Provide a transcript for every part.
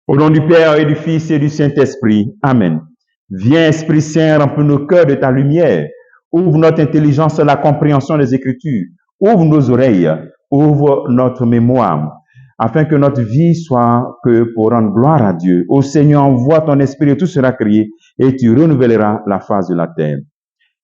Au nom du Père et du Fils et du Saint-Esprit. Amen. Viens, Esprit Saint, remplis nos cœurs de ta lumière. Ouvre notre intelligence à la compréhension des Écritures. Ouvre nos oreilles. Ouvre notre mémoire. Afin que notre vie soit que pour rendre gloire à Dieu. Ô Seigneur, envoie ton Esprit et tout sera créé et tu renouvelleras la face de la terre.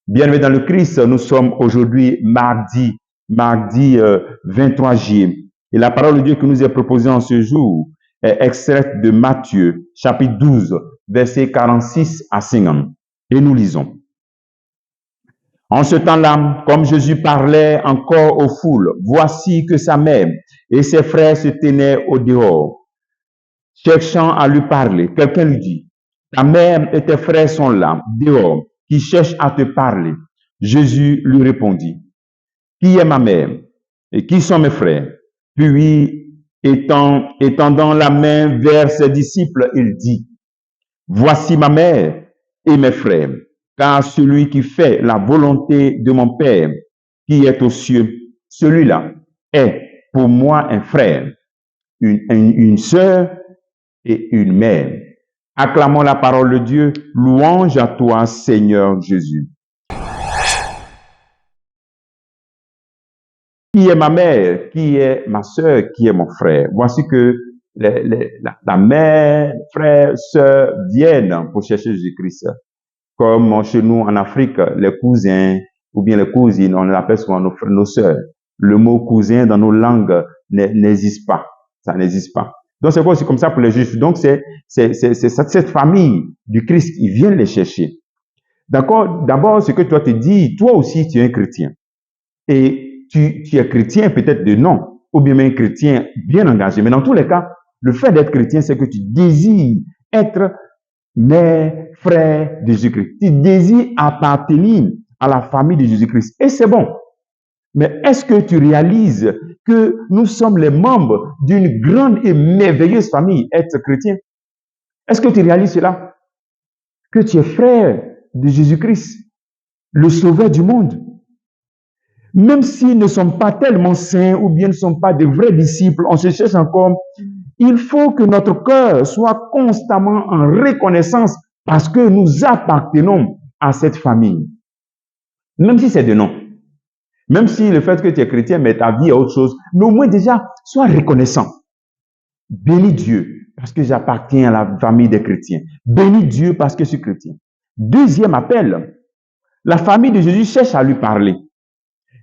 Bien-aimés dans le Christ, nous sommes aujourd'hui mardi 23 juillet. Et la parole de Dieu qui nous est proposée en ce jour est extraite de Matthieu, chapitre 12, versets 46 à 50. Et nous lisons. En ce temps-là, comme Jésus parlait encore aux foules, voici que sa mère et ses frères se tenaient au dehors, cherchant à lui parler. Quelqu'un lui dit, ta mère et tes frères sont là, dehors, qui cherchent à te parler. Jésus lui répondit, qui est ma mère et qui sont mes frères? Puis, étendant la main vers ses disciples, il dit, voici ma mère et mes frères, car celui qui fait la volonté de mon Père qui est aux cieux, celui-là est pour moi un frère, une sœur et une mère. Acclamons la parole de Dieu, louange à toi, Seigneur Jésus. Qui est ma mère, qui est ma sœur, qui est mon frère? Voici que la mère, frère, sœur viennent pour chercher Jésus-Christ. Comme chez nous en Afrique, les cousins ou bien les cousines, on les appelle souvent nos sœurs. Le mot cousin dans nos langues n'existe pas. Ça n'existe pas. Donc c'est aussi comme ça pour les Juifs. Donc c'est cette famille du Christ qui vient les chercher. D'accord? D'abord, ce que toi te dis, toi aussi tu es un chrétien. Et tu es chrétien peut-être de nom, ou bien un chrétien bien engagé. Mais dans tous les cas, le fait d'être chrétien, c'est que tu désires être mère, frère de Jésus-Christ. Tu désires appartenir à la famille de Jésus-Christ. Et c'est bon. Mais est-ce que tu réalises que nous sommes les membres d'une grande et merveilleuse famille, être chrétien? Est-ce que tu réalises cela? Que tu es frère de Jésus-Christ, le sauveur du monde. Même s'ils ne sont pas tellement saints ou bien ne sont pas de vrais disciples, on se cherche encore. Il faut que notre cœur soit constamment en reconnaissance parce que nous appartenons à cette famille. Même si c'est de nom. Même si le fait que tu es chrétien, mais ta vie est autre chose. Mais au moins déjà, sois reconnaissant. Bénis Dieu parce que j'appartiens à la famille des chrétiens. Bénis Dieu parce que je suis chrétien. Deuxième appel. La famille de Jésus cherche à lui parler.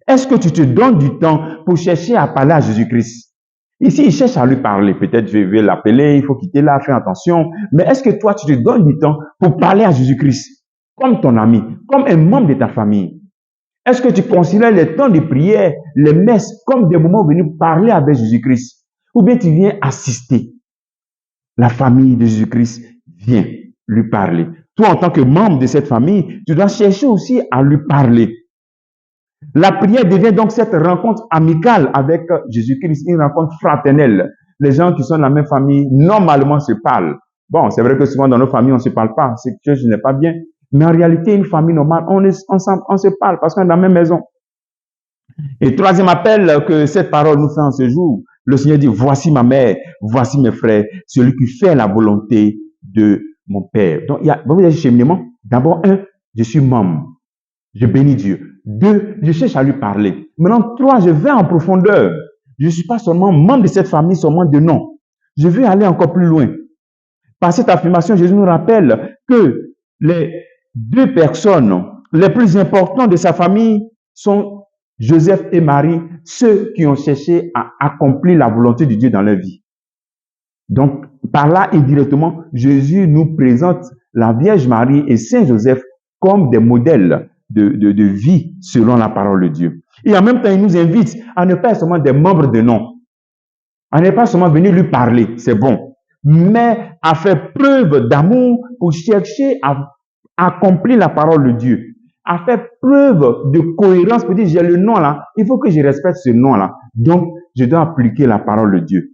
Est-ce que tu te donnes du temps pour chercher à parler à Jésus-Christ? Ici, il cherche à lui parler. Peut-être je vais l'appeler, il faut quitter là, faire attention. Mais est-ce que toi, tu te donnes du temps pour parler à Jésus-Christ? Comme ton ami, comme un membre de ta famille. Est-ce que tu considères les temps de prière, les messes, comme des moments venus parler avec Jésus-Christ? Ou bien tu viens assister? La famille de Jésus-Christ vient lui parler. Toi, en tant que membre de cette famille, tu dois chercher aussi à lui parler. La prière devient donc cette rencontre amicale avec Jésus-Christ, une rencontre fraternelle. Les gens qui sont dans la même famille, normalement, se parlent. Bon, c'est vrai que souvent dans nos familles, on ne se parle pas. C'est quelque chose qui n'est pas bien. Mais en réalité, une famille normale, on est ensemble, on se parle parce qu'on est dans la même maison. Et troisième appel que cette parole nous fait en ce jour, le Seigneur dit, voici ma mère, voici mes frères, celui qui fait la volonté de mon Père. Donc, il y a un cheminement. D'abord, je suis membre. Je bénis Dieu. 2, je cherche à lui parler. Maintenant, 3, je vais en profondeur. Je ne suis pas seulement membre de cette famille, seulement de nom. Je veux aller encore plus loin. Par cette affirmation, Jésus nous rappelle que les 2 personnes les plus importantes de sa famille sont Joseph et Marie, ceux qui ont cherché à accomplir la volonté de Dieu dans leur vie. Donc, par là, indirectement, Jésus nous présente la Vierge Marie et Saint Joseph comme des modèles de vie selon la parole de Dieu. Et en même temps, il nous invite à ne pas être seulement des membres de nom, à ne pas seulement venir lui parler, c'est bon, mais à faire preuve d'amour pour chercher à accompli la parole de Dieu, a fait preuve de cohérence pour dire j'ai le nom là, il faut que je respecte ce nom là. Donc, je dois appliquer la parole de Dieu.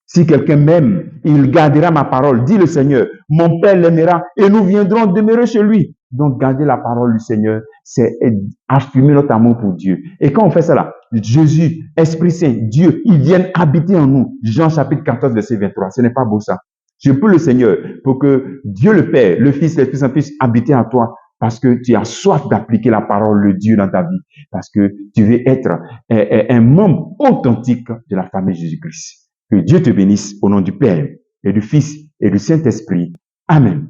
Si quelqu'un m'aime, il gardera ma parole, dit le Seigneur. Mon Père l'aimera et nous viendrons demeurer chez lui. Donc, garder la parole du Seigneur, c'est affirmer notre amour pour Dieu. Et quand on fait ça là, Jésus, Esprit Saint, Dieu, ils viennent habiter en nous. Jean chapitre 14, verset 23. Ce n'est pas beau ça. Je prie le Seigneur pour que Dieu le Père, le Fils, l'Esprit Saint puisse habiter en toi parce que tu as soif d'appliquer la parole de Dieu dans ta vie. Parce que tu veux être un membre authentique de la famille de Jésus-Christ. Que Dieu te bénisse au nom du Père et du Fils et du Saint-Esprit. Amen.